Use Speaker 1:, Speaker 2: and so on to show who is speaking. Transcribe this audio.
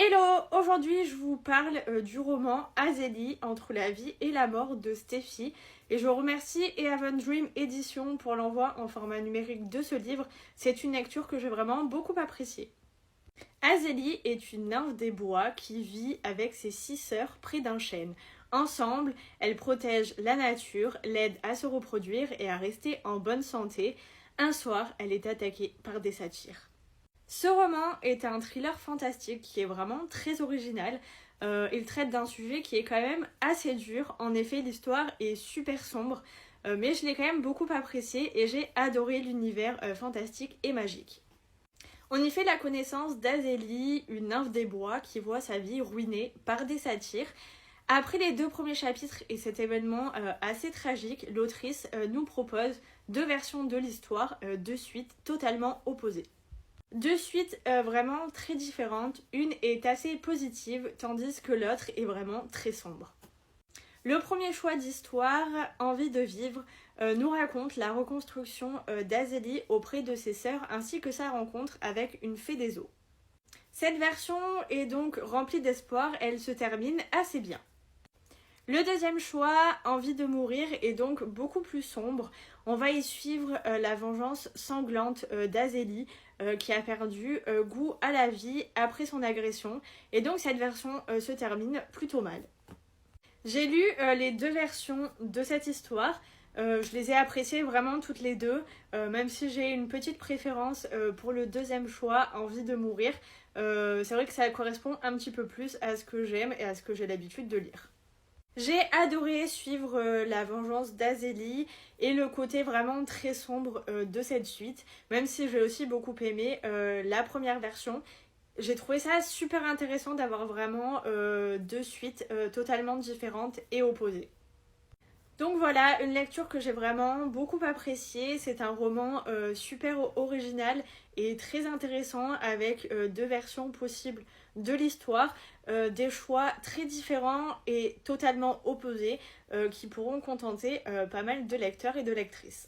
Speaker 1: Hello! Aujourd'hui je vous parle du roman Azélie, entre la vie et la mort de Steffi et je remercie Ehaven Dream Edition pour l'envoi en format numérique de ce livre. C'est une lecture que j'ai vraiment beaucoup appréciée. Azélie est une nymphe des bois qui vit avec ses 6 sœurs près d'un chêne. Ensemble, elles protègent la nature, l'aident à se reproduire et à rester en bonne santé. Un soir, elle est attaquée par des satyres. Ce roman est un thriller fantastique qui est vraiment très original. Il traite d'un sujet qui est quand même assez dur. En effet, l'histoire est super sombre, mais je l'ai quand même beaucoup apprécié et j'ai adoré l'univers fantastique et magique. On y fait la connaissance d'Azélie, une nymphe des bois qui voit sa vie ruinée par des satyres. Après les 2 premiers chapitres et cet événement assez tragique, l'autrice nous propose 2 versions de l'histoire, 2 suites totalement opposées. 2 suites vraiment très différentes, une est assez positive tandis que l'autre est vraiment très sombre. Le premier choix d'histoire, Envie de vivre, nous raconte la reconstruction d'Azélie auprès de ses sœurs ainsi que sa rencontre avec une fée des eaux. Cette version est donc remplie d'espoir, elle se termine assez bien. Le deuxième choix, Envie de mourir, est donc beaucoup plus sombre. On va y suivre la vengeance sanglante d'Azélie qui a perdu goût à la vie après son agression. Et donc cette version se termine plutôt mal. J'ai lu les 2 versions de cette histoire. Je les ai appréciées vraiment toutes les 2, même si j'ai une petite préférence pour le deuxième choix, Envie de mourir. C'est vrai que ça correspond un petit peu plus à ce que j'aime et à ce que j'ai l'habitude de lire. J'ai adoré suivre la vengeance d'Azélie et le côté vraiment très sombre de cette suite, même si j'ai aussi beaucoup aimé la première version. J'ai trouvé ça super intéressant d'avoir vraiment 2 suites totalement différentes et opposées. Donc voilà, une lecture que j'ai vraiment beaucoup appréciée. C'est un roman super original et très intéressant avec 2 versions possibles de l'histoire, des choix très différents et totalement opposés qui pourront contenter pas mal de lecteurs et de lectrices.